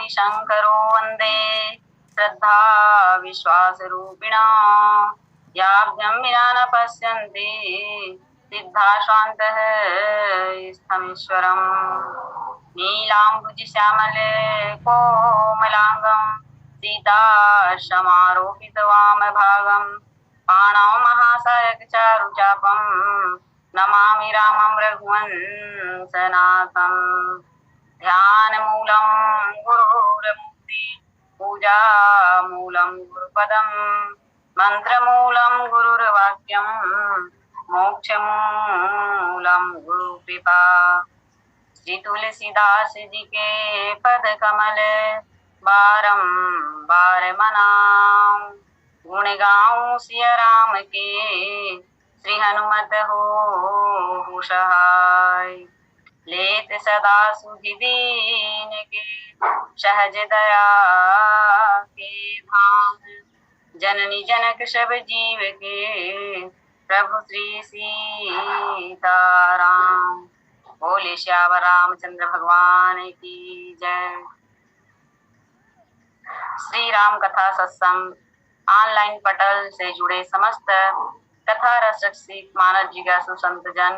शंकरो वंदे श्रद्धा विश्वास रूपिणा याभ्यं विना न पश्यन्ति सिद्धा शान्तः स्थमीश्वरम् नीलाम्बुज श्यामले कोमलांगं सीता समारोपित वामभागं पाणौ महासायकचारुचापं नमामि रामं रघुवंशनाथम् ध्यानमूलं गुरुर्मुक्ति पूजामूलं गुरुपदं मंत्रमूलं गुरुर्वाक्यं मोक्षमूलं गुरुकृपा। श्री तुलसीदास जी के पद कमल बारंबार मनाऊं, गुण गाऊं सिया राम के श्री हनुमत हो सहाय। लेत सदा सुधि दीन के सहज दया के धाम, जननी जनक सब जीव के प्रभु श्री सीताराम। बोले श्यावर रामचंद्र भगवान की जय। श्री राम कथा सत्संग ऑनलाइन पटल से जुड़े समस्त कथा रसिक सिख मानस जिज्ञासु संतजन,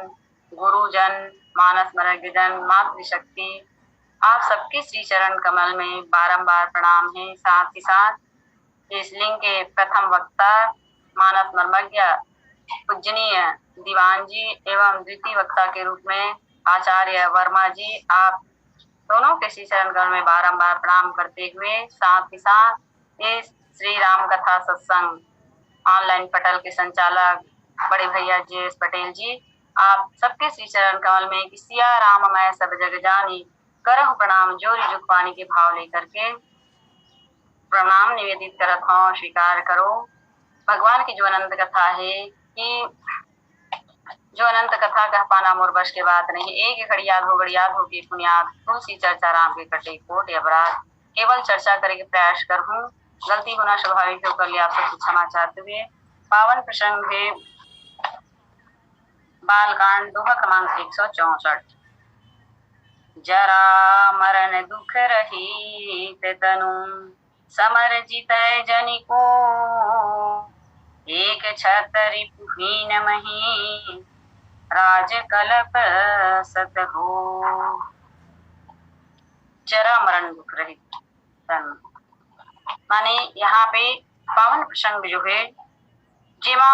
गुरुजन, मानस मरग्यजन, मातृशक्ति, आप सबके श्री चरण कमल में बारंबार प्रणाम है। साथ ही साथ इस लिंग के प्रथम वक्ता मानस मर्मज्ञ पूजनीय दीवान जी एवं द्वितीय वक्ता के रूप में आचार्य वर्मा जी, आप दोनों के श्री चरण कमल में बारंबार प्रणाम करते हुए साथ ही साथ इस श्री राम कथा सत्संग ऑनलाइन पटल के संचालक बड़े भैया JS पटेल जी, आप सबके श्री चरण कमल में सिया राम मैं सब जग जानी करहु प्रणाम जोरी जुगवाणी के भाव लेकर के प्रणाम निवेदित करत हूँ। स्वीकार करो भगवान की जो अनंत कथा है कि जो अनंत कथा कह पाना मोर बश के बात नहीं। एक घड़ी याद हो के पुण्यात तुलसी चर्चा राम के कटे कोट अपराध, केवल चर्चा करे के प्रयास कर हूँ। गलती होना स्वाभाविक होकर लिया आप सबसे क्षमा चाहते हुए पावन प्रसंग है बालकांड दोहा क्रमांक 164। जरा मरण दुख रही तनु समर जीतय जनि को, एक छतरी पुहीन मही राज कलप सत हो। जरा मरण दुख रहित तनु माने यहाँ पे पावन प्रसंग जो है जेमा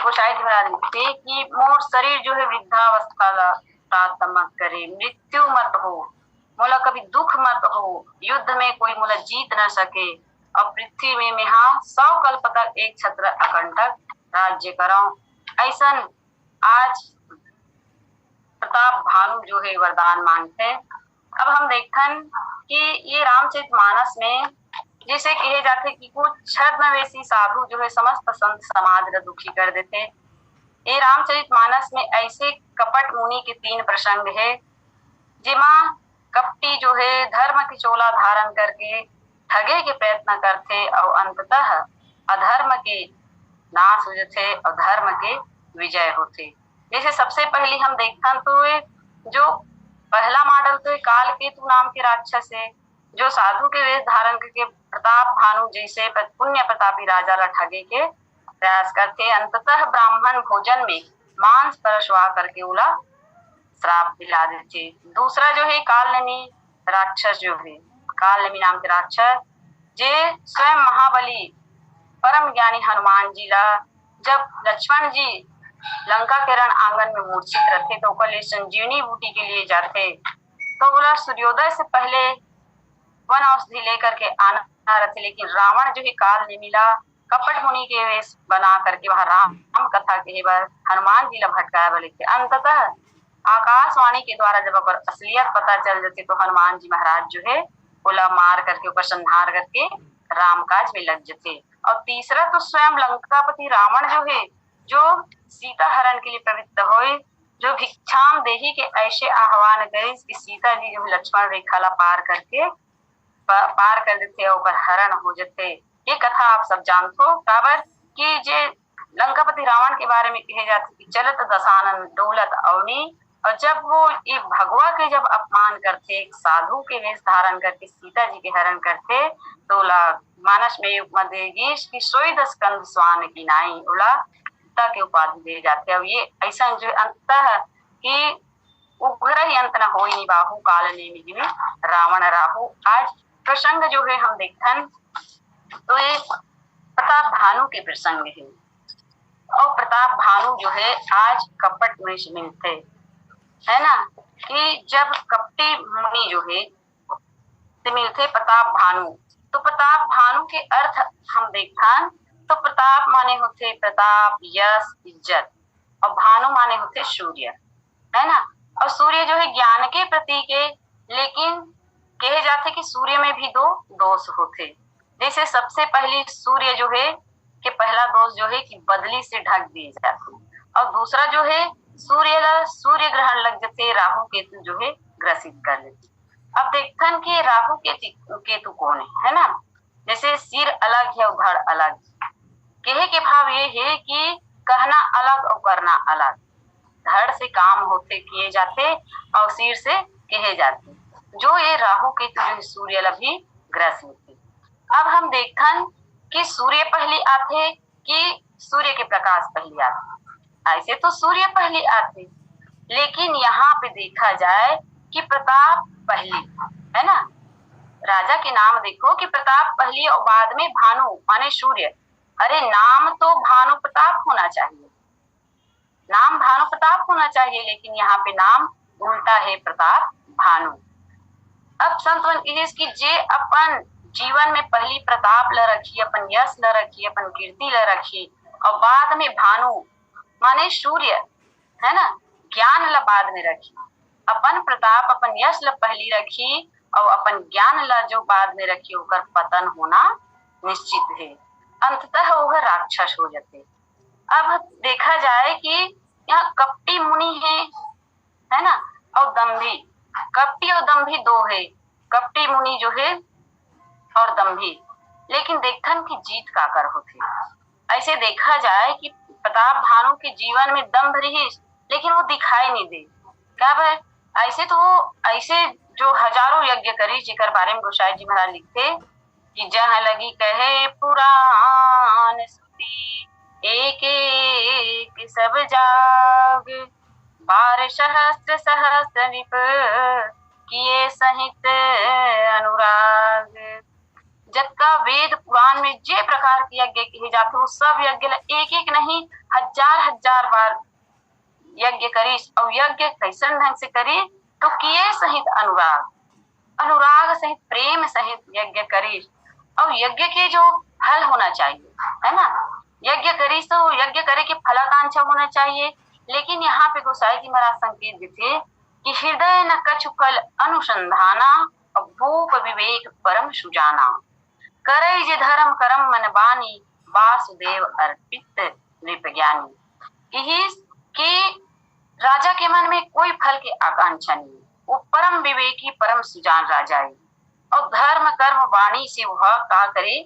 वो शायद लिखते कि मोर शरीर जो है वृद्धावस्था प्राप्त मत करे, मृत्यु मत हो, मोला कभी दुख मत हो, युद्ध में कोई मोला जीत न सके, और पृथ्वी में मैं 100 कल्प तक एक छत्र अकंटक राज्य कराऊं। ऐसा आज प्रताप भानु जो है वरदान मांगते। अब हम देखथन कि ये रामचरितमानस में जैसे कहे जाते कि कुछ छद्मवेशी साधु जो है समस्त संत समाज का दुखी कर देते। ये रामचरितमानस में ऐसे कपट मुनि के 3 प्रसंग है जिमा कपटी जो है धर्म की चोला धारण करके ठगे के प्रयत्न करते और अंततः अधर्म के नाश हो जाते और धर्म के विजय होते। जैसे सबसे पहले हम देखथन तो जो पहला मॉडल तो कालकेतु नाम के राक्षस है जो साधु के वेश धारण करके प्रताप भानु जैसे पुण्य प्रतापी राजा ला ठगे के प्रयास करते। अंततः ब्राह्मण भोजन में मांस परसवा करके उला श्राप दिला देते। दूसरा जो है कालनेमी राक्षस जो है कालनेमी नाम के राक्षस जे स्वयं महाबली परम ज्ञानी हनुमान जी ला जब लक्ष्मण जी लंका के रण आंगन में मूर्छित रहते तो कल संजीवनी बूटी के लिए जाते तो बोला सूर्योदय से पहले वन औषधि लेकर के आना रहते, लेकिन रावण जो है काल ने मिला कपट मुनि के वेश बना करके वहां राम कथा के हनुमान जी ला भटकाया बोले थे। अंततः आकाशवाणी के द्वारा जब अगर असलियत पता चल जाती तो हनुमान जी महाराज जो है बोला मार करके ऊपर संहार करके राम काज में लग जाते। और तीसरा तो स्वयं लंकापति रावण जो है जो सीता हरण के लिए प्रवृत्त हुए, जो भिक्षाम देही के ऐसे आह्वान गए कि सीता जी जो लक्ष्मण रेखा ला पार कर देते और हरण हो जाते। ये कथा आप सब जानते हो काबर कि जे लंकापति रावण के बारे में कहे जाते कि चलत दसानन डोलत अवनी और जब वो ये भगवा के जब अपमान करते, एक साधु के वेश धारण करके सीता जी के हरण करते, तो मानस में उपमा देगी कि सोई दस कंद स्वान की नाई, बोला सीता के उपाधि दे जाते। अब ये ऐसा जो अंत है कि उग्र ही अंत न हो नहीं बाहु काल ने में रावण राहु। आज प्रसंग जो है हम देखन तो ये प्रताप भानु के प्रसंग है। और प्रताप भानु जो है आज कपट में मिलते है ना, कि जब कपटी मुनि जो है मिलते प्रताप भानु, तो प्रताप भानु के अर्थ हम देखन तो प्रताप माने होते प्रताप, यश, इज्जत, और भानु माने होते सूर्य, है ना। और सूर्य जो है ज्ञान के प्रतीक है, लेकिन कहे जाते कि सूर्य में भी दो दोष होते। जैसे सबसे पहली सूर्य जो है कि पहला दोष जो है कि बदली से ढक दिए जाते, और दूसरा जो है सूर्य ग्रहण लग जाते, राहु केतु जो है ग्रसित कर लेते। अब देखन कि राहु केतु कौन है ना। जैसे सिर अलग है और धड़ अलग, कहे के भाव ये है कि कहना अलग और करना अलग। धड़ से काम होते किए जाते और सिर से कहे जाते, जो ये राहु केतु जो सूर्य लभी ग्रसित। अब हम देखन कि सूर्य पहली आते कि सूर्य के प्रकाश पहली आते। ऐसे तो सूर्य पहली आते, लेकिन यहाँ पे देखा जाए कि प्रताप पहली है ना। राजा के नाम देखो कि प्रताप पहली और बाद में भानु माने सूर्य। अरे नाम तो भानु प्रताप होना चाहिए, नाम भानु प्रताप होना चाहिए, लेकिन यहाँ पे नाम उल्टा है, प्रताप भानु। अब संतवन की जे अपन जीवन में पहली प्रताप ल रखी, अपन यश ल रखी, अपन कीर्ति ल रखी, और बाद में भानु माने सूर्य है ना, ज्ञान ल बाद में रखी। अपन प्रताप अपन यश ल पहली रखी और अपन ज्ञान ल जो बाद में रखी, होकर पतन होना निश्चित है, अंततः वह राक्षस हो जाते। अब देखा जाए कि यहाँ कपटी मुनि है ना, और दम्भी। कपटी और दम्भी दो है, कपटी मुनि जो है और दम्भी। लेकिन देखन की जीत का कर होती। ऐसे देखा जाए कि प्रताप भानु के जीवन में दम्भ रही, लेकिन वो दिखाई नहीं दे। क्या भाई ऐसे तो वो ऐसे जो हजारों यज्ञ करी, जिकर बारे में गोसाई जी महाराज लिखते कि जहाँ लगी कहे पुराण स्तुति, एक एक सब जाग, 12 सहस्त्र सहस्त्र विप किए सहित अनुराग। जब का वेद पुराण में जे प्रकार के यज्ञ किए जाते, वो सब यज्ञ एक एक नहीं हजार हजार बार यज्ञ करी। और यज्ञ कैसन ढंग से करी तो किए सहित अनुराग, अनुराग सहित प्रेम सहित यज्ञ करी। और यज्ञ के जो फल होना चाहिए है ना, यज्ञ करी तो यज्ञ करे के फलाकांक्षा होना चाहिए। लेकिन यहाँ पे गोसाई जी महाराज संकेत देते कि हृदय न कछु फल अनुसंधाना, और भूप विवेक परम सुजाना, करे जे धर्म करम मन बानी, वासुदेव अर्पित नृपज्ञानी। कि राजा के मन में कोई फल की आकांक्षा नहीं, वो परम विवेकी परम सुजान राजा है। और धर्म कर्म वाणी से वह कहा करे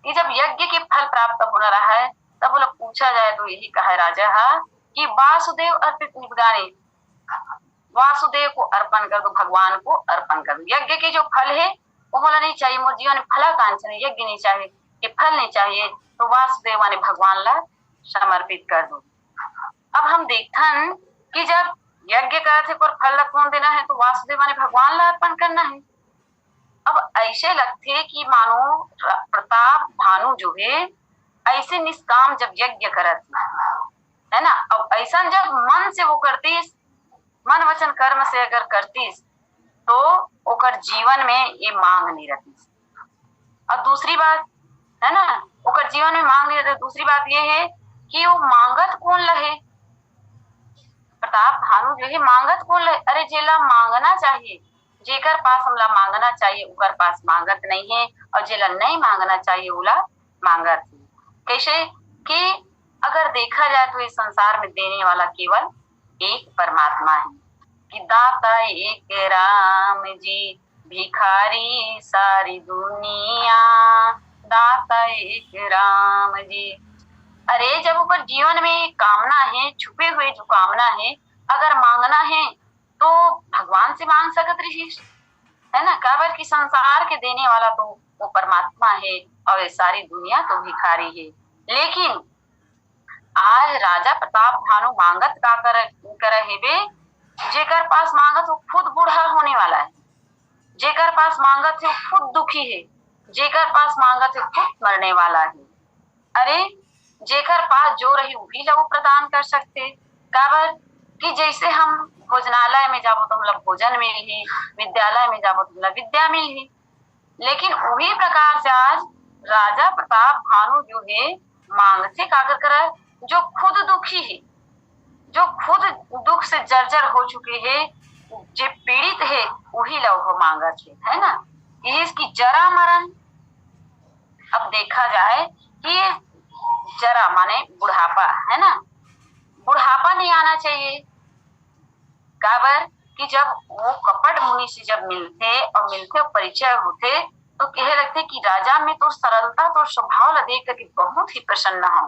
कि जब यज्ञ के फल प्राप्त हो रहा है, तब बोला पूछा जाए तो यही कहा राजा है कि वासुदेव अर्पित निपगानी, वासुदेव को अर्पण कर दो, भगवान को अर्पण कर दो। यज्ञ के जो फल है वो बोला नहीं चाहिए, मोर जीवन में फलाकांक्षा नहीं, यज्ञ नहीं चाहिए, कि फल नहीं चाहिए, तो वासुदेव माने भगवान ला समर्पित कर दो। अब हम देखन कि जब यज्ञ करते पर फल कौन देना है, तो वासुदेव माने भगवान ला अर्पण करना है। अब ऐसे लगते कि मानो प्रताप भानु जो है ऐसे निष्काम जब यज्ञ करती है ना, अब ऐसा जब मन से वो करती, मन वचन कर्म से अगर करती, तो ओकर जीवन में ये मांग नहीं रहती। और दूसरी बात है ना, ओकर जीवन में मांग नहीं रहती। दूसरी बात ये है कि वो मांगत कौन लहे, प्रताप भानु जो है मांगत कौन लहे। अरे जेला मांगना चाहिए, जेकर पास हमला मांगना चाहिए उकर पास मांगत नहीं है, और जेला नहीं मांगना चाहिए उला मांगत है। कैसे कि अगर देखा जाए तो इस संसार में देने वाला केवल एक परमात्मा है, कि दाता एक राम जी, भिखारी सारी दुनिया, दाता एक राम जी। अरे जब ऊपर जीवन में कामना है, छुपे हुए जो कामना है, अगर मांगना है तो भगवान से मांग सकत रहीस, है ना। काबर की संसार के देने वाला तो वो परमात्मा है और ये सारी दुनिया तो भिखारी है। लेकिन आज राजा प्रताप भानु मांगत का कर हेबे, जेकर पास मांगत वो खुद बूढ़ा होने वाला है, जेकर पास मांगत है वो खुद दुखी है, जेकर पास मांगत है खुद मरने वाला है। अरे जेकर पास जो रही वही ला वो प्रदान कर सकते। काबर कि जैसे हम भोजनालय में जाबो तो मतलब भोजन मिलही, विद्यालय में जाबो तो मतलब विद्या मिलही। लेकिन वही प्रकार से आज राजा प्रताप भानु जो है मांगते कागर करे, जो खुद दुखी है, जो खुद दुख से जर्जर हो चुके हैं, जो पीड़ित है वही लोग मांगत है ना। इसकी जरा मरण, अब देखा जाए कि जरा माने बुढ़ापा, है ना। बुढ़ापा नहीं आना चाहिए। काबर कि जब वो कपट मुनि से जब मिलते और परिचय होते तो कह लगते कि राजा में तो सरलता तो स्वभाव देख करके बहुत ही प्रसन्न हो।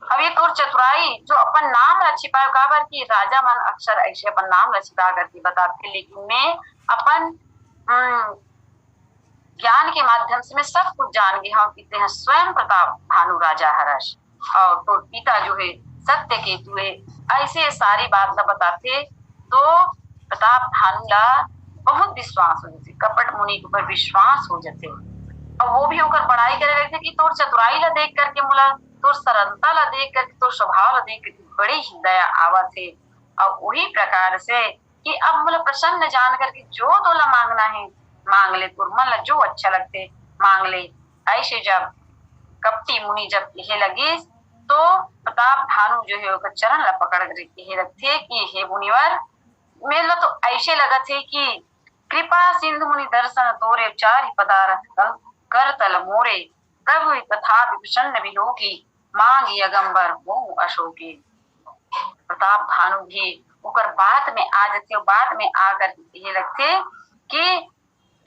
अब ये तो चतुराई जो अपन नाम ला छिपाए, काबर की राजा मन अक्सर ऐसे अपन नाम ला छिपा करके बताते, लेकिन मैं अपन ज्ञान के माध्यम से मैं सब कुछ जान गया हूँ कि स्वयं प्रताप भानु राजा हर्ष और तो पिता जो है सत्य केतु है। ऐसे सारी बात न बताते तो प्रताप भानु ला बहुत विश्वास हो जाते, कपट मुनि के ऊपर विश्वास हो जाते और वो भी होकर पढ़ाई करे रहते कि तोर चतुराई ला देख करके मुला, तोर सरलता ला देख करके, तोर स्वभाव ला देख करके बड़ी ही दया आवत है। और वही प्रकार से कि अब मुला प्रसन्न जान करके जो तोला मांगना है मांग ले, तुरमन ला जो अच्छा लगते मांग ले। ऐसे जब कपटी मुनि जब कहे लगी तो प्रताप भानु जो है चरण ला पकड़ कर कहे लगते कि हे मुनिवर, मेरा तो ऐसे लगा थे कि कृपा सिंधु मुनि दर्शन तोरे चारि पदार्थ कर तल मोरे, प्रभु तथा प्रसन्न विलोकी मांग यगंबर वो अशोकी। प्रताप भानु भी उकर बात में आ जाते, बात में आकर ये लगते कि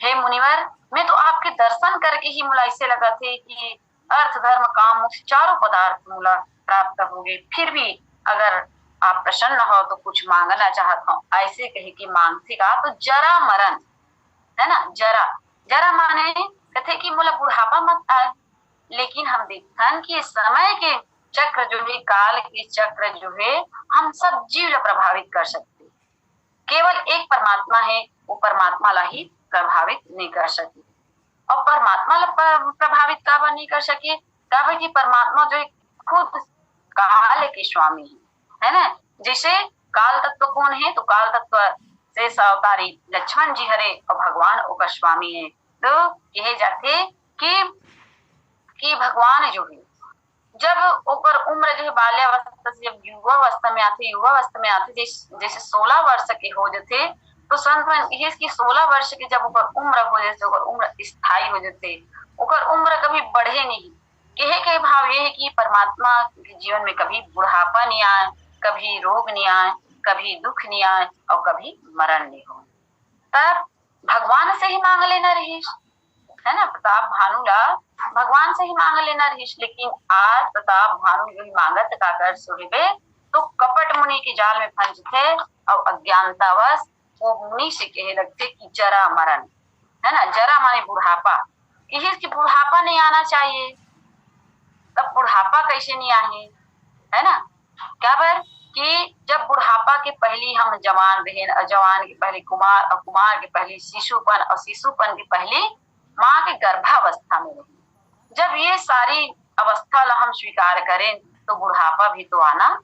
हे मुनिवर, मैं तो आपके दर्शन करके ही मुला ऐसे लगा थे कि अर्थ धर्म काम मोक्ष चारों पदार्थ मुला प्राप्त होंगे। फिर भी अगर आप प्रसन्न हो तो कुछ मांगना चाहता हूँ, ऐसे कहे कि मांगते का तो जरा मरण, है ना। जरा जरा माने कहते कि मुला बुढ़ापा मत आए। लेकिन हम देखते कि समय के चक्र जो है, काल के चक्र जो है, हम सब जीव ला प्रभावित कर सकते। केवल एक परमात्मा है, वो परमात्मा ला ही प्रभावित नहीं कर सके। और परमात्मा ला प्रभावित काबर नहीं कर सके, काबर की परमात्मा जो खुद काल के स्वामी है ना। जैसे काल तत्व कौन है, तो काल तत्व से अवतारी लक्ष्मण जी हरे और भगवान ओका स्वामी है। तो कहे जाते कि भगवान जो है जब ओकर उम्र जो है बाल्यावस्था से जब युवावस्था में आते जैसे 16 वर्ष के हो जाते, तो संत ये कि 16 वर्ष के जब ओकर उम्र हो जाते, ओकर उम्र स्थायी हो जाते, ओकर उम्र कभी बढ़े नहीं। कहे के भाव ये है कि परमात्मा के जीवन में कभी बुढ़ापा नहीं आए, कभी रोग नहीं आए, कभी दुख नहीं आए और कभी मरण नहीं हो। तब भगवान से ही मांग लेना रही, है ना। प्रताप भानु ला भगवान से ही मांग लेना रही। लेकिन आज प्रताप भानु जो ही मांगत का कर सोहे तो कपट मुनि के जाल में फंस थे और अज्ञानतावश वो मुनि से कहे लगते कि जरा मरण, है ना। जरा माने बुढ़ापा, कि बुढ़ापा नहीं आना चाहिए। तब बुढ़ापा कैसे नहीं आए, है ना। क्या बर कि जब बुढ़ापा के पहली हम जवान रहे, जवान के पहले कुमार और कुमार के पहले शिशुपन और शिशुपन के पहले माँ के गर्भावस्था में रहे। जब ये सारी अवस्था ला हम स्वीकार करें तो बुढ़ापा भी तो आना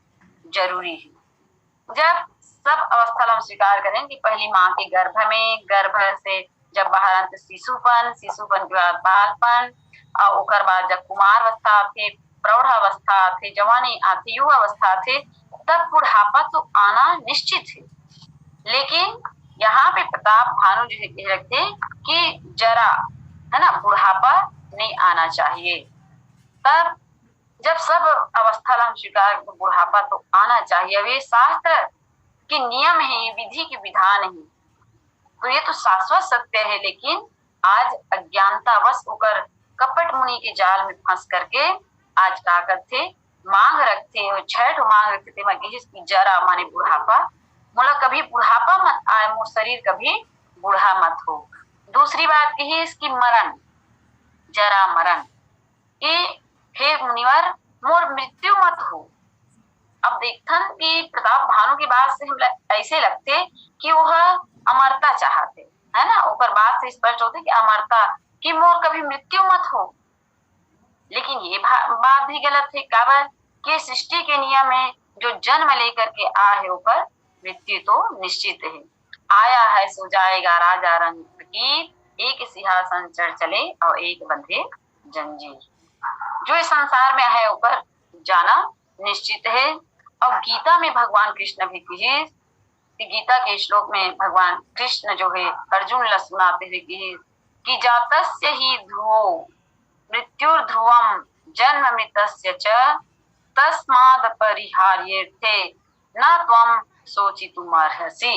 जरूरी है। जब सब अवस्था ला हम स्वीकार करें कि पहली माँ के गर्भ में, गर्भ से जब बाहर आते शिशुपन, शिशुपन के बाद बालपन और ओकर बाद जब कुमारावस्था आते, प्रौढ़ावस्था आते, जवानी आती, युवावस्था आते, तब बुढ़ापा तो आना निश्चित है। लेकिन यहाँ पे प्रताप भानु जी कह रखते कि जरा, है ना, बुढ़ापा नहीं आना चाहिए। तब जब सब अवस्था हम स्वीकार तो बुढ़ापा तो आना चाहिए। अब ये शास्त्र के नियम है, ये विधि के विधान है, तो ये तो शाश्वत सत्य है। लेकिन आज अज्ञानतावश होकर कपट मुनि के जाल में फंस करके आज का करते मांग रखते, छठ मांग रखते, जरा माने बुढ़ापा मोला कभी बुढ़ापा मत आए, मोर शरीर कभी बूढ़ा मत हो। दूसरी बात कही इसकी मरण, जरा मरण, कि हे मुनिवर मोर मृत्यु मत हो। अब देखथन कि प्रताप भानु की बात से हम ऐसे लगते कि वह अमरता चाहते, है ना, ऊपर बात से स्पष्ट होते कि अमरता, कि मोर कभी मृत्यु मत हो। लेकिन ये बात भी गलत है, काबर कि सृष्टि के नियम में जो जन्म लेकर के आए है ऊपर मृत्यु तो निश्चित है। आया है सो जाएगा राजा रंग की, एक सिंहासन चढ़ चले और एक बंधे जंजीर। जो इस संसार में है ऊपर जाना निश्चित है। और गीता में भगवान कृष्ण भी कहे कि गीता के श्लोक में भगवान कृष्ण जो है अर्जुन ला सुनाते हुए कहे कि जातस्य ही ध्रुवो मृत्युर ध्रुवम जन्म मृतस्य च तस्माद् परिहार्येऽर्थे न त्वं शोचितुमर्हसि।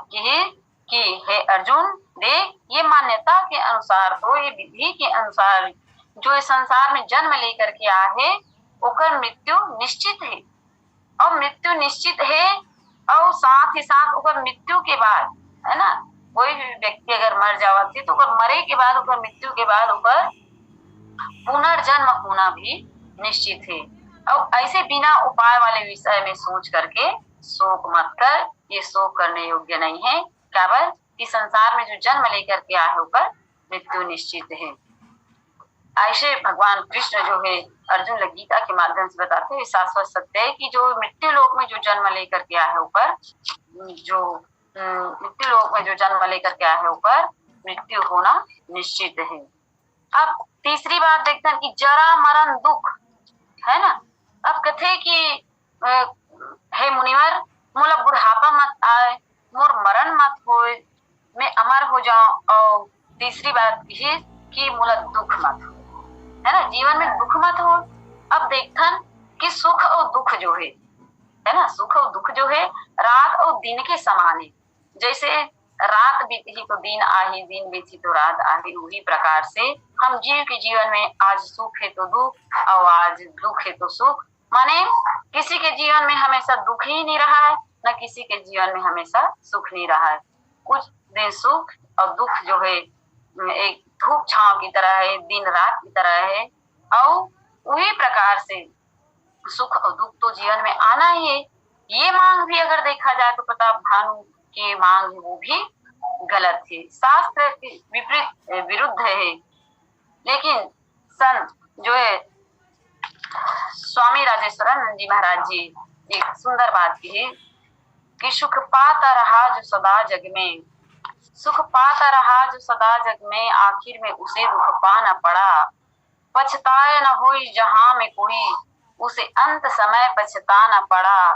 कि हे अर्जुन देख, ये मान्यता के अनुसार तो, ये विधि के अनुसार जो इस संसार में जन्म लेकर के आए है ओकर मृत्यु निश्चित है। और मृत्यु निश्चित है और साथ ही साथ ओकर मृत्यु के बाद, है ना, कोई भी व्यक्ति अगर मर जावत है तो ओकर मरे के बाद, ओकर मृत्यु के बाद ओकर पुनर्जन्म होना भी निश्चित है। और ऐसे बिना उपाय वाले विषय में सोच करके शोक मत कर, ये शोक करने योग्य नहीं है। केवल कि संसार में जो जन्म लेकर के आए ऊपर मृत्यु निश्चित है। ऐसे भगवान कृष्ण जो है अर्जुन गीता के माध्यम से बताते हैं शाश्वत सत्य है कि जो मृत्यु लोक में जो जन्म लेकर के आए है ऊपर, जो मृत्यु लोक में जो जन्म लेकर के आए है ऊपर मृत्यु होना निश्चित है। अब तीसरी बात देखते हैं कि जरा मरण दुख, है ना। अब कथे कि हे मुनिवर मोला बुढ़ापा मत आए, मोर मरण मत होए, मैं अमर हो जाऊं। और तीसरी बात ये कि मोला दुख मत हो, है ना, जीवन में दुख मत हो। अब देखथन कि सुख और दुख जो है ना, सुख और दुख जो है रात और दिन के समान है। जैसे रात बीती तो दिन आही, दिन बीती तो रात आही, उसी प्रकार से हम जीव के जीवन में आज सुख है तो दुख और आज दुख है तो सुख। माने किसी के जीवन में हमेशा दुख ही नहीं रहा है, न किसी के जीवन में हमेशा सुख नहीं रहा है। कुछ दिन सुख और दुख जो है एक धूप छांव की तरह है, दिन रात की तरह है। और वही प्रकार से सुख और दुख तो जीवन में आना ही है। ये मांग भी अगर देखा जाए तो प्रताप भानु की मांग वो भी गलत है, शास्त्र के विपरीत विरुद्ध है। लेकिन संत जो है स्वामी राजेश्वरानंद जी महाराज जी एक सुंदर बात की है कि सुख पाता रहा जो सदा जग में, सुख पाता रहा जो सदा जग में, आखिर में उसे दुख पाना पड़ा। पछताए न हुई जहां में कोई, उसे अंत समय पछताना पड़ा।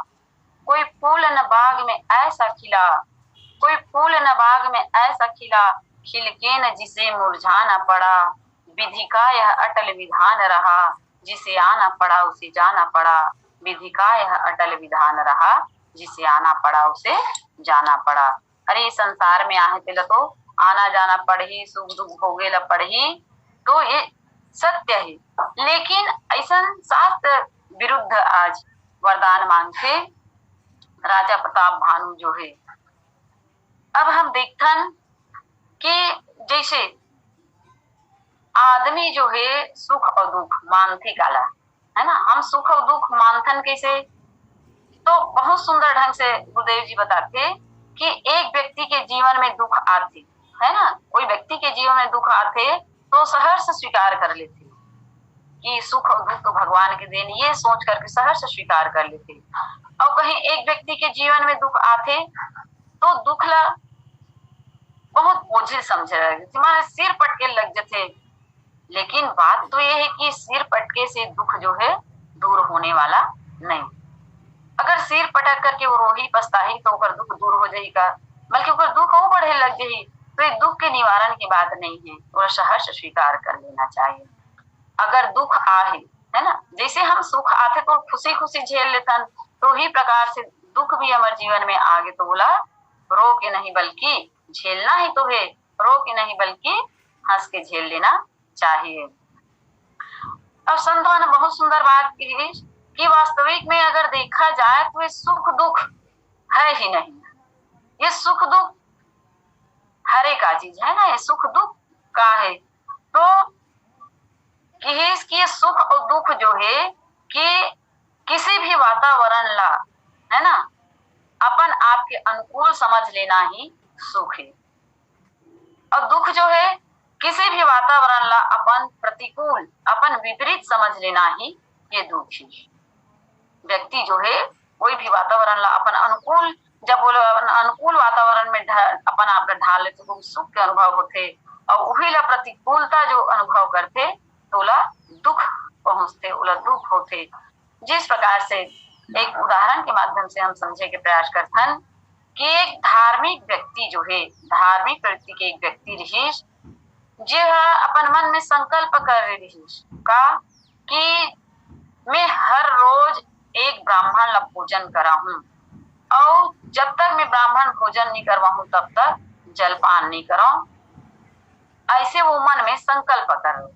कोई फूल न बाग में ऐसा खिला, कोई फूल न बाग में ऐसा खिला, खिल के न जिसे मुरझाना पड़ा। विधि का यह अटल विधान रहा, जिसे आना पड़ा उसे जाना पड़ा। विधि का यह अटल विधान रहा, जिसे आना पड़ा उसे जाना पड़ा। अरे संसार में आहे पहले तो आना जाना पड़ही, सुख दुख भोगे ला पड़ही, तो ये सत्य है। लेकिन ऐसा शास्त्र विरुद्ध आज वरदान मांगते राजा प्रताप भानु जो है। अब हम देखथन कि जैसे आदमी जो है सुख और दुख मानते काला, है ना, हम सुख और दुख मानथन कैसे, तो बहुत सुंदर ढंग से गुरुदेव जी बताते कि एक व्यक्ति के जीवन में दुख आते, है ना, कोई व्यक्ति के जीवन में दुख आते तो सहर्ष स्वीकार कर लेते कि सुख और दुख तो भगवान के देन, ये सोच करके सहर्ष स्वीकार कर लेते। और कहीं एक व्यक्ति के जीवन में दुख आते तो दुख ला बहुत बोझिल समझे, तुम्हारे सिर पटके लग जाते। लेकिन बात तो ये है कि सिर पटके से दुख जो है दूर होने वाला नहीं। अगर सिर पटक करके वो रोही पछताही तो ओकर दुख दूर हो जाएगा, बल्कि ओकर दुख और बढ़े लग जाए। तो ये दुख के निवारण की बात नहीं है, वो सहर्ष स्वीकार कर लेना चाहिए। अगर दुख आए, है ना, जैसे हम सुख आते तो खुशी खुशी झेल लेतन, तो ही प्रकार से दुख भी हमारे जीवन में आगे तो बोला रो के नहीं बल्कि झेलना ही तो है, रो के नहीं बल्कि हंस के झेल लेना चाहिए। अब संतों ने बहुत सुंदर बात की है कि वास्तविक में अगर देखा जाए तो ये सुख दुख है ही नहीं। ये सुख दुख हरे का चीज है ना, ये सुख दुख का है। तो कि सुख और दुख जो है कि किसी भी वातावरण ला, है ना, अपन आपके अनुकूल समझ लेना ही सुख है। और दुख जो है किसी भी वातावरण ला अपन प्रतिकूल, अपन विपरीत समझ लेना ही ये दुख है। व्यक्ति जो है कोई भी वातावरण ला अपन अनुकूल, जब बोलो अपन अनुकूल वातावरण में अपन आप ढाल ले तो सुख के अनुभव होते, और वही ला प्रतिकूलता जो अनुभव करते तो ला दुख पहुंचते, ओला दुख होते। जिस प्रकार से एक उदाहरण के माध्यम से हम समझे के प्रयास करथन कि एक धार्मिक व्यक्ति जो है, धार्मिक प्रवृत्ति के एक व्यक्ति रहीश, जे अपन मन में संकल्प कर रहीश का कि मैं हर रोज एक ब्राह्मण ला भोजन करा हूं, और जब तक मैं ब्राह्मण भोजन नहीं करवा हूं तब तक जलपान नहीं करो। ऐसे वो मन में संकल्प कर,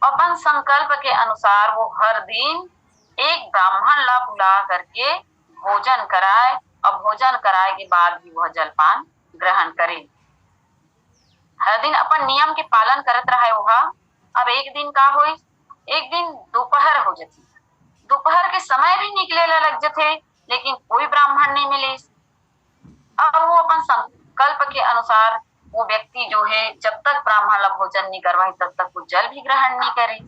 अपन संकल्प के अनुसार वो हर दिन एक ब्राह्मण ला बुला करके भोजन कराए, और भोजन कराए के बाद भी वह जलपान ग्रहण करे। हर दिन अपन नियम के पालन करत रहा वह। अब एक दिन का हो, एक दिन दोपहर हो जाती, दोपहर के समय भी निकले लग जाते, लेकिन कोई ब्राह्मण नहीं मिले। अब वो अपन संकल्प के अनुसार वो व्यक्ति जो है जब तक ब्राह्मण ला भोजन नहीं करवाए तब तक वो जल भी ग्रहण नहीं करे।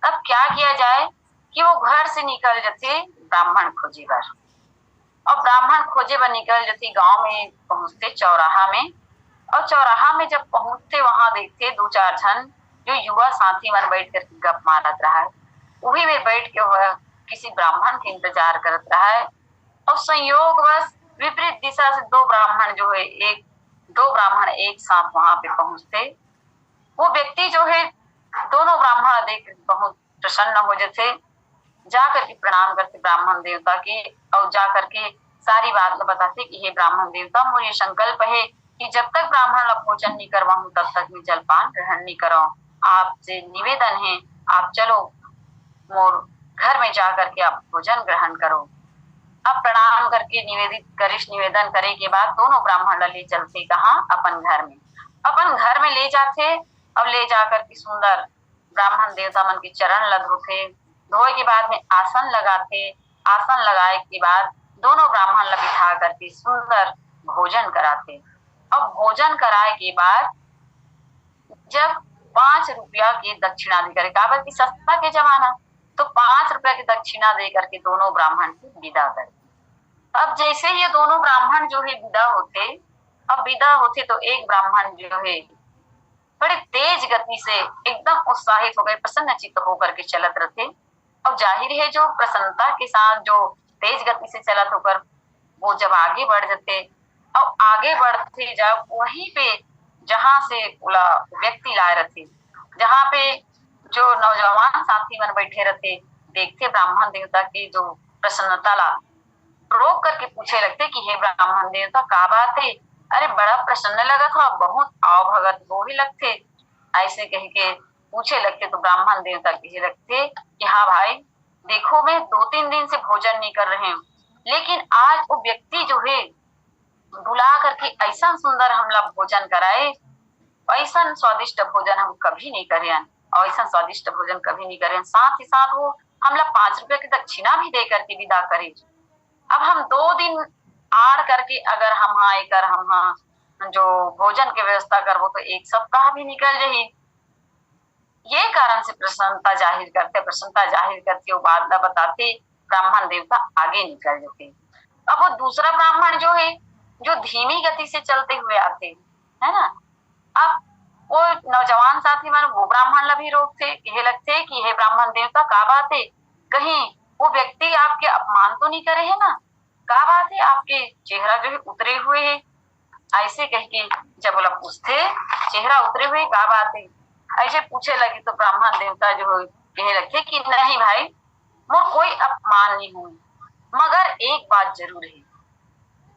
तब क्या किया जाए कि वो घर से निकल जाते ब्राह्मण खोजे बर, और ब्राह्मण खोजे बर निकल जाते, गांव में पहुंचते चौराहा में, और चौराहा में जब पहुंचते वहां देखते दो चार जन जो युवा साथी मन बैठ कर गप मारत रहा है, वही में बैठ के वह किसी ब्राह्मण के इंतजार करत रहा है। और संयोग बस विपरीत दिशा से दो ब्राह्मण जो है, दो ब्राह्मण एक साथ वहां पे पहुंचते। वो व्यक्ति जो है दोनों ब्राह्मण देख बहुत प्रसन्न हो जाते, जाकर के प्रणाम करते ब्राह्मण देवता के, और जाकर के सारी बात बताते कि हे ब्राह्मण देवता, मोर ये संकल्प है कि जब तक ब्राह्मण ला भोजन नहीं करवाऊं तब तक मैं जलपान ग्रहण नहीं करो। आपसे निवेदन है आप चलो मोर घर में जाकर के आप भोजन ग्रहण करो। अब प्रणाम करके निवेदन करे के बाद दोनों ब्राह्मण ले चलते कहाँ, अपन घर में। अपन घर में ले जाते, अब ले जाकर के सुंदर ब्राह्मण देवता मन के चरण ला धोते, धोए के बाद में आसन लगाते, आसन लगाए के बाद दोनों ब्राह्मण ला बिठा करके सुंदर भोजन कराते। अब भोजन कराए के बाद जब 5 रुपया की दक्षिणा दे करे, काबर की सस्ता के जमाना, तो 5 रुपया की दक्षिणा दे करके दोनों ब्राह्मण की विदा करते। अब जैसे ये दोनों ब्राह्मण जो है विदा होते, अब विदा होते तो एक ब्राह्मण जो है बड़े तेज गति से एकदम उत्साहित हो गए, प्रसन्नचित्त होकर के चलत रहते। अब जाहिर है जो प्रसन्नता के साथ जो तेज गति से चलत होकर वो जब आगे बढ़ जाते, और आगे बढ़ते जब वहीं पे जहां से व्यक्ति लाए रहते, जहां पे जो नौजवान साथी मन बैठे रहते, देखते ब्राह्मण देवता की जो प्रसन्नता ला, रोक करके पूछे लगते कि हे ब्राह्मण देवता का बात है, अरे बड़ा प्रसन्न लगा था, बहुत आओ भगत वो ही लगते, ऐसे कह के पूछे लगते। तो ब्राह्मण देवता कहे लगते कि हाँ भाई देखो, मैं 2-3 दिन से भोजन नहीं कर रहे हूँ, लेकिन आज वो व्यक्ति जो है बुला करके ऐसा सुंदर हमला भोजन कराए, ऐसा स्वादिष्ट भोजन हम कभी नहीं करे, और ऐसा स्वादिष्ट भोजन कभी नहीं करे। साथ ही साथ वो हमला 5 रुपया की दक्षिणा भी दे करके विदा करे। अब हम 2 दिन आड़ करके अगर हम जो भोजन की व्यवस्था करबो तो 1 सप्ताह भी निकल जाही। ये कारण से प्रसन्नता जाहिर करते वो बात बताते, ब्राह्मण देवता आगे निकल जाते। अब वो दूसरा ब्राह्मण जो है जो धीमी गति से चलते हुए आते है ना, अब वो नौजवान साथी मन वो ब्राह्मण ला भी रोकते, कहे लगते कि हे ब्राह्मण देवता का बात है, कहीं वो व्यक्ति आपके अपमान तो नहीं करे है ना, का बात है आपके चेहरा जो है उतरे हुए है। ऐसे कह के जब बोला पूछते चेहरा उतरे हुए का बात है, ऐसे पूछे लगे तो ब्राह्मण देवता जो है कहे लगते कि नहीं भाई, मोर कोई अपमान नहीं हुई, मगर एक बात जरूर है,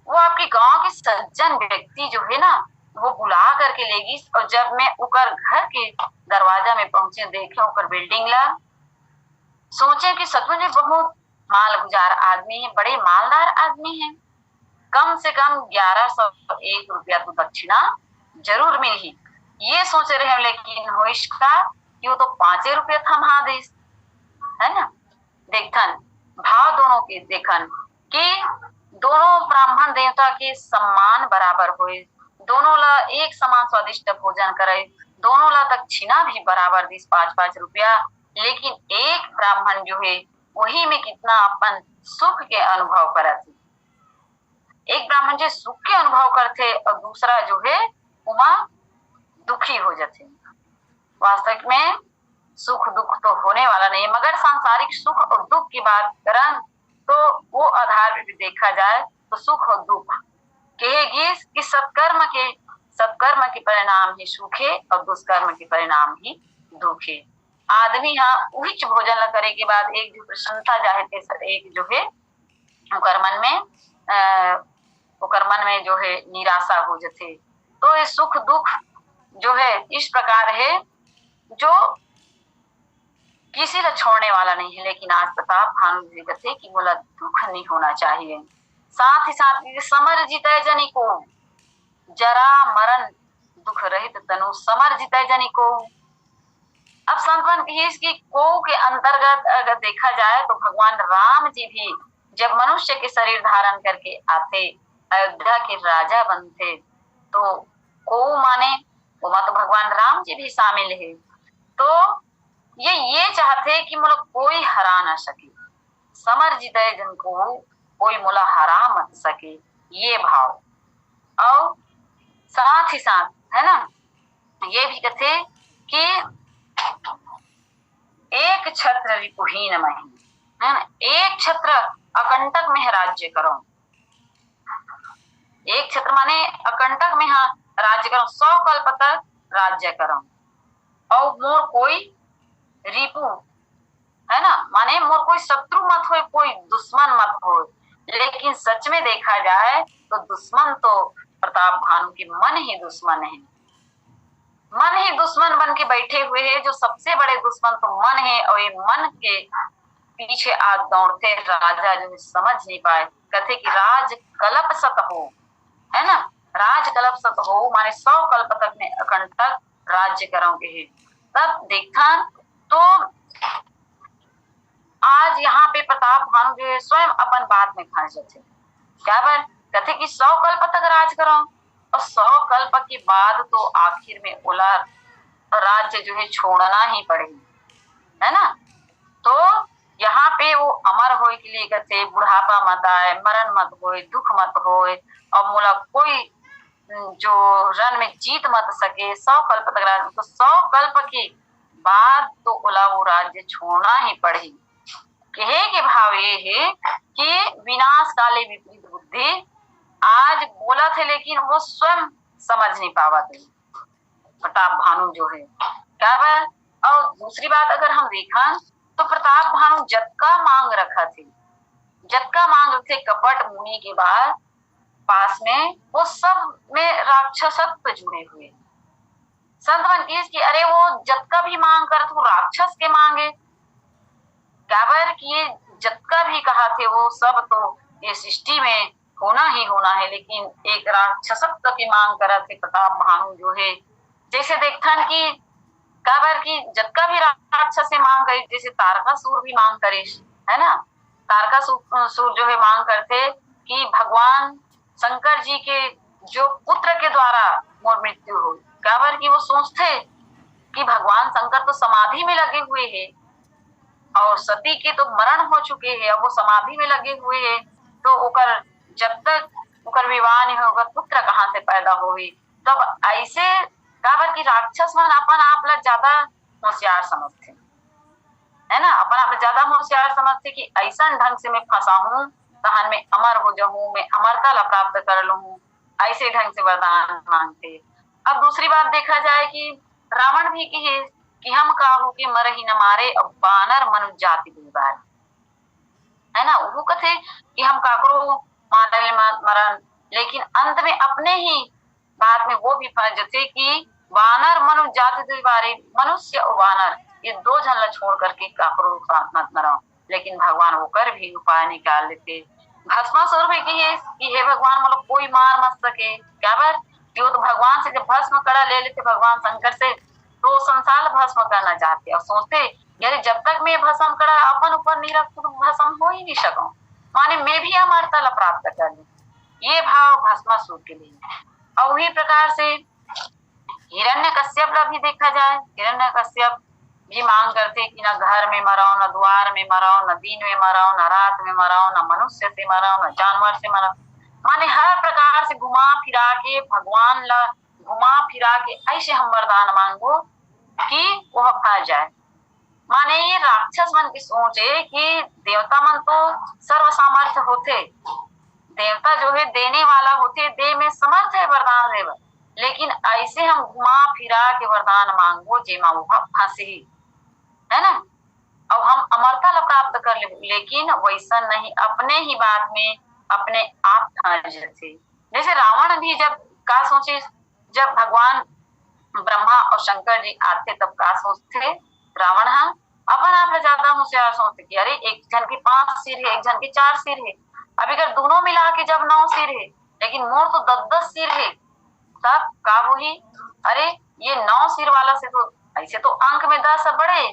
वो आपके गांव के सज्जन व्यक्ति जो है ना वो बुला करके लेगी, और जब मैं उकर घर के दरवाजा में पहुंचे देखे उकर बिल्डिंग ला, सोचे कि सचमुच बहुत माल गुजार आदमी है, बड़े मालदार आदमी है, कम से कम 1101 रुपया तो दक्षिणा जरूर मिली। ये सोच रहे हैं लेकिन होइश का कि वो तो 5 रुपया था महादेश, है ना। देखन भाव दोनों के देखन कि दोनों ब्राह्मण देवता के सम्मान बराबर हुए, दोनों ला एक समान स्वादिष्ट भोजन करे, दोनों ला दक्षिणा भी बराबर दी 5-5 रुपया। लेकिन एक ब्राह्मण जो है वही में कितना अपन सुख के अनुभव करत, एक ब्राह्मण जो सुख के अनुभव करते और दूसरा जो है उमा दुखी हो जाते। वास्तविक में सुख दुख तो होने वाला नहीं, मगर सांसारिक सुख और दुख की बात करें तो वो आधार पे भी देखा जाए तो सुख और दुख कहेगी कि सत्कर्म के परिणाम ही सुख है और दुष्कर्म के परिणाम ही दुख है। आदमी यहाँ उच्च भोजन ल करे के बाद एक जो प्रसन्नता चाहते, एक जो है ओकर मन में जो है निराशा हो जाते। तो ये सुख दुख जो है इस प्रकार है जो किसी का छोड़ने वाला नहीं है। लेकिन आज प्रताप भानु जी कहते कि बोला दुख नहीं होना चाहिए। साथ ही साथ समर जीते जनी को, जरा मरण दुख रहित तनु समर जीते जनी को। अब संतवन की को के अंतर्गत अगर देखा जाए तो भगवान राम जी भी जब मनुष्य के शरीर धारण करके आते, अयोध्या के राजा बनते, तो को माने वो तो भगवान राम जी भी शामिल है। तो ये चाहते कि मुला कोई हरा ना सके, समर जीते जन को कोई मुला हरा मत सके, ये भाव। और साथ ही साथ है ना ये भी कहते कि एक छत्र रिपुहीन मही, है ना, एक छत्र अकंटक में राज्य करो। एक छत्र माने अकंटक में हाँ राज्य करो, 100 कल्प तक राज्य करो। और मोर कोई रिपु, है ना, माने मोर कोई शत्रु मत हो, कोई दुश्मन मत हो। लेकिन सच में देखा जाए तो दुश्मन तो प्रताप भानु के मन ही दुश्मन है, मन ही दुश्मन बन के बैठे हुए हैं। जो सबसे बड़े दुश्मन तो मन है और ये मन के पीछे आज दौड़ते राजा जो समझ नहीं पाए। कहते कि राज कल्प सत हो, है ना, राज कल्प सत हो माने 100 कल्प तक में अकंटक राज्य करोगे है। तब देखा तो आज यहाँ पे प्रताप भानु जो है स्वयं अपन बात में फंस जाते। क्या बार कहते कि 100 कल्प तक राज करो, और 100 कल्प के बाद तो आखिर में उला राज्य जो है छोड़ना ही पड़ेगी, है ना। तो यहाँ पे वो अमर होए के लिए कहते बुढ़ापा मत आए, मरण मत होए, दुख मत होए, और मोला कोई जो रण में जीत मत सके। 100 कल्प तक राज, तो 100 कल्प के बाद तो उला वो राज्य छोड़ना ही पड़ेगी। कहे के भाव ये है कि विनाश काले विपरीत बुद्धि आज बोला थे, लेकिन वो स्वयं समझ नहीं पावा थे प्रताप भानु जो है क्या बात। और दूसरी बात अगर हम देखा तो प्रताप भानु जतका मांग रखा थे, जतका मांग रखे कपट मुनि के बाद पास में, वो सब में राक्षसत्व जुड़े हुए। संत मन की अरे वो जतका भी मांग कर तो राक्षस के मांगे, काबर कि ये जतका भी कहा थे वो सब तो ये सृष्टि में होना ही होना है। लेकिन एक राक्षसत्व की मांग करा थे प्रताप भानु जो है। जैसे देखथन कि काबर की जतका भी राक्षस से मांग करे, जैसे तारकासुर भी मांग करे, है ना, तारकासुर जो है मांग करते कि भगवान शंकर जी के जो पुत्र के द्वारा मोर मृत्यु हो। काबर की वो सोचते कि भगवान शंकर तो समाधि में लगे हुए हैं और सती के तो मरण हो चुके हैं, अब वो समाधि में लगे हुए हैं, तो ओकर जब तक ओकर विवाह नहीं होगा पुत्र कहाँ से पैदा होगी। तब ऐसे काबर की राक्षस मन अपन आप ला ज्यादा होशियार समझते, है ना, अपन आप ज्यादा होशियार समझते कि ऐसा ढंग से मैं फंसा हूँ तहन में अमर हो जाऊं, मैं अमरता ला प्राप्त कर लूं, ऐसे ढंग से वरदान मांगते। अब दूसरी बात देखा जाए कि रावण भी कहे कि हम काहू के मर ही न मारे, अब बानर मनुष्य जाति दुर्बार, है ना, वो कहते कि हम काकरो मारे मरण, लेकिन अंत में अपने ही बात में वो भी फंस जाते कि वानर मनुष्य जाति दुर्बारे, मनुष्य और वानर ये 2 जन ला छोड़ करके काकरो मत मरो। लेकिन भगवान होकर भी उपाय निकाल लेते। भस्मासुर भी कहिए कि हे भगवान मतलब कोई मार मत सके, क्या बात कि वो तो भगवान से जब भस्म कड़ा ले लेते भगवान शंकर से, तो संसार भस्म करना चाहते और सोचते यानी जब तक मैं भस्म कड़ा अपन ऊपर नहीं रखू तो भस्म हो ही नहीं सकूं, माने मैं भी अमरता प्राप्त कर लूं, ये भाव भस्मासुर के लिए। और वही प्रकार से हिरण्यकश्यप का भी देखा जाए, हिरण्यकश्यप भी मांग करते कि न घर में मराओ, न द्वार में मराओ, न दिन में मराओ, न रात में मराओ, न मनुष्य से मराओ, न जानवर से मराओ, माने हर प्रकार से घुमा फिरा के भगवान ला घुमा फिरा के ऐसे हम वरदान मांगो कि वह फंस जाए। माने ये राक्षस मन की सोच है कि देवता मन तो सर्व सामर्थ्य होते, देवता जो है देने वाला होते, दे में समर्थ है वरदान देव, लेकिन ऐसे हम घुमा फिरा के वरदान मांगो जेमा वह फंसे ही, है ना। अब हम अमरता ला प्राप्त कर ले, लेकिन वैसा नहीं, अपने ही बात में अपने आप फंस जाते। जैसे रावण भी जब का सोचे, जब भगवान ब्रह्मा और शंकर जी आते तब का सोचते रावण हाँ अपन आप ज्यादा होशियार सोचते कि अरे एक जन के 5 सिर है, एक जन के 4 सिर है, अब अगर दोनों मिला के जब 9 सिर है, लेकिन मोर तो 10-10 सिर है, तब का वही अरे ये 9 सिर वाला से तो ऐसे तो अंक में 10 बड़े,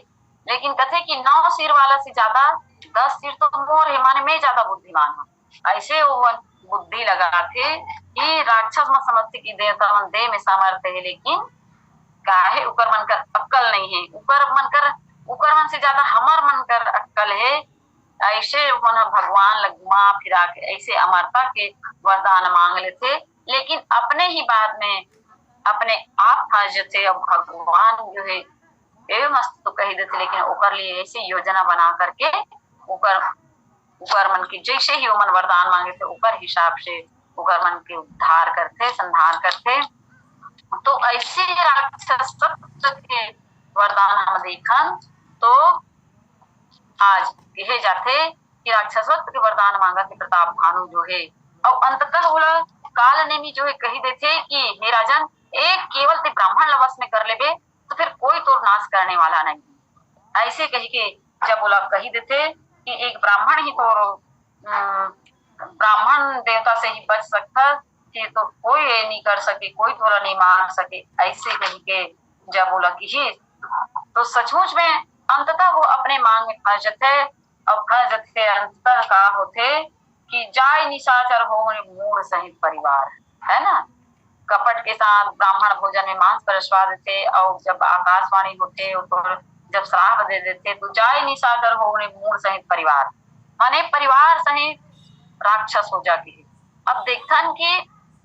लेकिन कथे कि 9 सिर वाला से ज्यादा 10 सिर तो मोर है, माने मैं ज्यादा बुद्धिमान हूँ, ऐसे वो बुद्धि लगाते कि राक्षस मत समझते कि देवता मन दे में सामर्थ्य है, लेकिन काहे उकर मन कर अक्कल नहीं है, उकर मन से ज्यादा हमर मन कर अक्कल है, ऐसे मन भगवान लगमा फिरा के ऐसे अमरता के वरदान मांग लेते, लेकिन अपने ही बात में अपने आप फंस जाते। अब भगवान जो है एवं मस्त तो कही देते, लेकिन ओकर लिए ऐसे योजना बना करके ऊपर मन की जैसे ही मन वरदान मांगे थे ऊपर हिसाब से ऊपर मन के उद्धार करते संधार करते। तो ऐसे राक्षस के वरदान हम देखन तो आज कहे जाते कि राक्षसत्व के वरदान मांगा के प्रताप भानु जो है, और अंततः बोला काल नेमी जो है कही देते कि हे राजन एक केवल ते ब्राह्मण लवस में कर लेबे तो फिर कोई तो नाश करने वाला नहीं, ऐसे कही के जब बोला कही देते कि एक ब्राह्मण ही तो ब्राह्मण देवता से ही बच सकता, कि तो कोई ये नहीं कर सके, कोई थोड़ा नहीं मार सके, ऐसे कही के जब बोला कि ही तो सचमुच में अंततः वो अपने मांग में फंस जाते, और फंस जाते अंततः का होते कि जाय निशाचर हो मूढ़ सहित परिवार, है ना। कपट के साथ ब्राह्मण भोजन में मांस परसवा देते, और जब आकाशवाणी होते तो जब श्राप दे देते तो जाय निशाचर हो मूढ़ सहित परिवार, माने परिवार सहित राक्षस हो जाती है। अब देखथन कि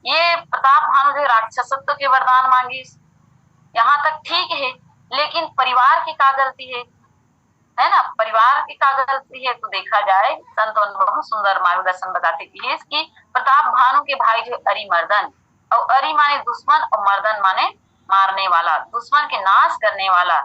ये प्रताप भानु जो राक्षसत्व के वरदान मांगी, यहाँ तक ठीक है, लेकिन परिवार की क्या गलती है ना, परिवार की क्या गलती है। तो देखा जाए संतों बहुत सुंदर मार्गदर्शन बताते कि प्रताप भानु के भाई जो अरिमर्दन, और अरि माने दुश्मन और मर्दन माने मारने वाला, दुश्मन के नाश करने वाला,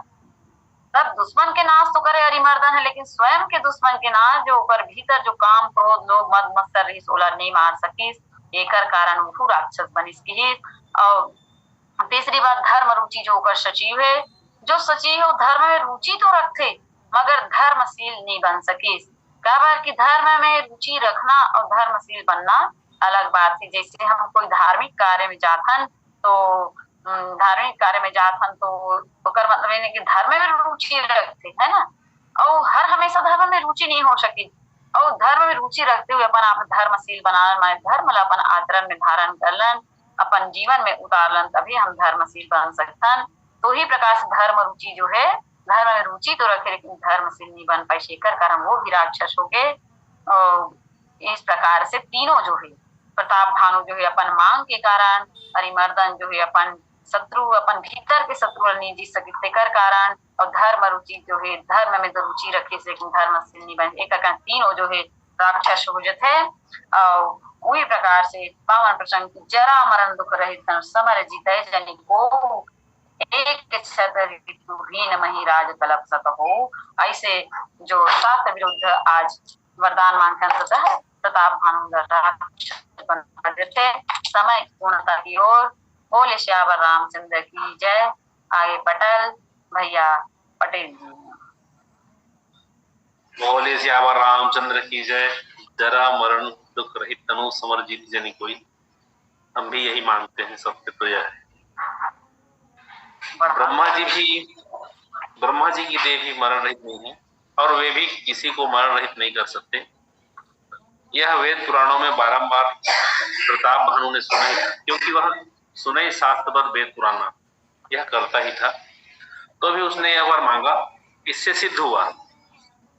तब दुश्मन के नाश तो करे अरिमर्दन है, लेकिन स्वयं के दुश्मन के नाश जो ऊपर भीतर जो काम क्रोध लोग मद मत्सर रही सोला नहीं मार सकीस, एकर कारण वो राक्षस बनिस की। और तीसरी बात धर्म रुचि जो ऊपर सचिव है, जो सचिव है वो धर्म में रुचि तो रखते मगर धर्मशील नहीं बन सकीस, काबर कि धर्म में रुचि रखना और धर्मशील बनना अलग बात है। जैसे हम कोई धार्मिक कार्य में जाथन तो धार्मिक कार्य में जाथन तो ओकर मतलब है कि धर्म में रुचि रखते है ना, और हर हमेशा धर्म में रुचि नहीं हो सकी, और धर्म में रुचि रखते हुए अपन आप धर्मशील बनाना, माने धर्म ला अपन आचरण में धारण करलन, अपन जीवन में उतारलन, तभी हम धर्मशील बन सकतन। तो ही प्रकार से धर्म रुचि जो है, धर्म में रुचि तो रखे लेकिन धर्मशील नहीं बन पाए, शेखर कारण वो भी राक्षस हो गए। इस प्रकार से तीनों जो है प्रताप भानु जो है अपन मांग के कारण, अरिमर्दन जो है अपन शत्रु अपन भीतर के शत्रु नहीं जीत सके कर कारण, और धर्म रुचि जो है धर्म में तो रुचि रखे से धर्मशील नहीं बने, एक तीनों जो है राक्षस हो जाते हैं। और वही प्रकार से पावन प्रसंग जरा मरण दुख रहित समर जीते जनि को एक ऋतुहीन मही राज तलब सत हो, ऐसे जो शास्त्र विरुद्ध आज वरदान मांगकर प्रताप भानु बना देते। समय पूर्णता की ओर बोले श्यावर रामचंद्र की जय। आगे पटेल भैया पटेल जी। बोले श्यावर रामचंद्र की जय। जरा मरण दुख रहित तनु समर जीत जनी कोई। हम भी यही मांगते हैं, सत्य तो यह है। ब्रह्मा जी की देह भी मरण रहित नहीं है और वे भी किसी को मरण रहित नहीं कर सकते। यह वेद पुराणों में बारंबार प्रताप भानु ने सुना ही था, क्योंकि वह सुने शास्त्रबद्ध वेद पुराण यह करता ही था। तो भी उसने यह वर मांगा। इससे सिद्ध हुआ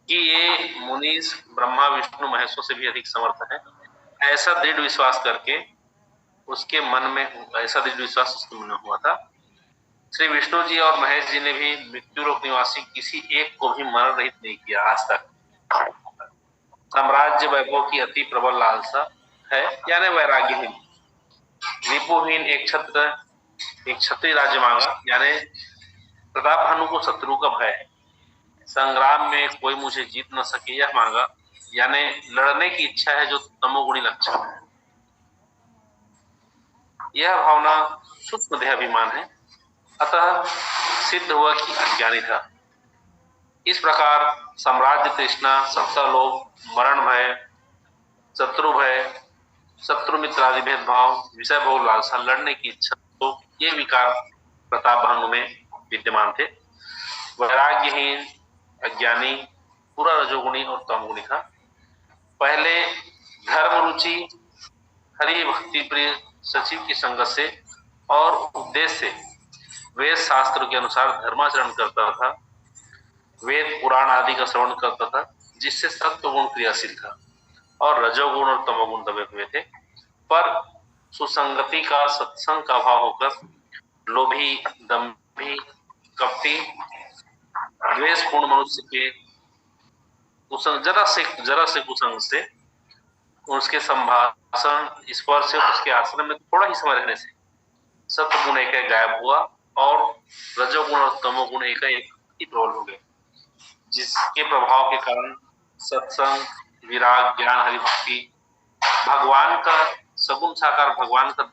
कि ये मुनीष ब्रह्मा विष्णु महेशों से भी अधिक समर्थ है। ऐसा दृढ़ विश्वास करके उसके मन में हुआ था। श्री विष्णु जी और महेश जी ने भी मृत्यु लोक निवासी किसी एक को भी मरण रहित नहीं किया आज तक। साम्राज्य वैभव की अति प्रबल लालसा है, यानी वैराग्यहीन रिपुहीन एक क्षत्रिय राज्य मांगा, यानी प्रताप भानु को शत्रु का भय है। संग्राम में कोई मुझे जीत न सके यह मांगा, यानी लड़ने की इच्छा है जो तमोगुणी लक्षण है। यह भावना सूक्ष्म देहाभिमान है, अतः सिद्ध हुआ कि अज्ञानी था। इस प्रकार साम्राज्य तृष्णा, सत्ता लोभ, मरण भय, शत्रु मित्र आदि भेदभाव, विषय भोग लालसा, लड़ने की इच्छा, तो ये विकार प्रताप भानु में विद्यमान थे। वैराग्यहीन, अज्ञानी, पूरा रजोगुणी और तमगुणी था। पहले धर्म रुचि, हरि भक्ति प्रिय सचिव की संगत से और उपदेश से वेद शास्त्र के अनुसार धर्माचरण करता था। वेद पुराण आदि का श्रवण करता था, जिससे सत्वगुण क्रियाशील था और रजोगुण और तमोगुण दबे हुए थे। पर सुसंगति का, सत्संग का भाव होकर लोभी, दंभी, कपटी, द्वेषपूर्ण मनुष्य के जरा से कुसंग से, उसके संभाषण, स्पर्श से, उसके आश्रम में थोड़ा ही समय रहने से सत्वगुण एक गायब हुआ और रजोगुण और तमोगुण एक ही प्रबल हो गए, जिसके प्रभाव के कारण सत्संग, विराग, ज्ञान, हरिभक्ति, भगवान का सगुण साकार भगवान का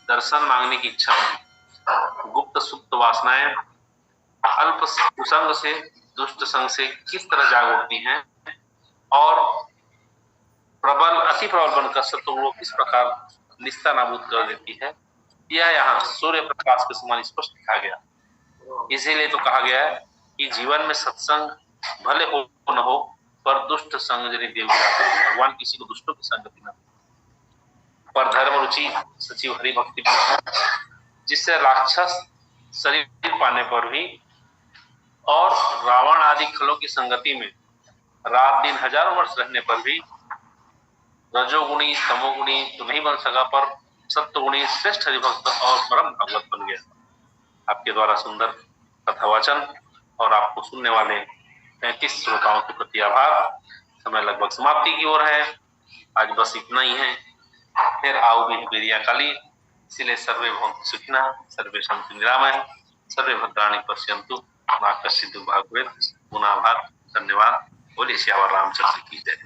दर्शन मांगने की इच्छा हुई। गुप्त सुप्त वासनाएं अल्प कुसंग से, दुष्ट संग से किस तरह जाग उठती हैं और अति प्रबल बनकर सत्वगुण को किस प्रकार निस्ता नाबूद कर देती है, यह यहाँ सूर्य प्रकाश के समान स्पष्ट दिखा गया। इसीलिए तो कहा गया है कि जीवन में सत्संग भले हो न हो, पर दुष्ट संग जरी देव भगवान किसी को दुष्टों की संगति न, पर धर्म रुचि सचिव हरि भक्ति, जिससे राक्षस शरीर पाने पर भी और रावण आदि खलों की संगति में रात दिन हजारों वर्ष रहने पर भी रजोगुणी तमोगुणी तो नहीं बन सका, पर सत्वगुणी श्रेष्ठ हरिभक्त और परम भागवत बन गया। आपके द्वारा सुंदर कथावाचन और आपको सुनने वाले 35 श्रोताओं के प्रति आभार। समय लगभग समाप्ति की ओर है, आज बस इतना ही है। फिर आओ भी बेरिया काली, इसलिए सर्वे भवन्तु सुखिनः, सर्वे सन्तु निरामयाः, सर्वे भद्राणि पश्यन्तु मा कश्चित् दुर्भाग्येत्। पुनः आभार, धन्यवाद। बोलिए श्यावर रामचंद्र की जय।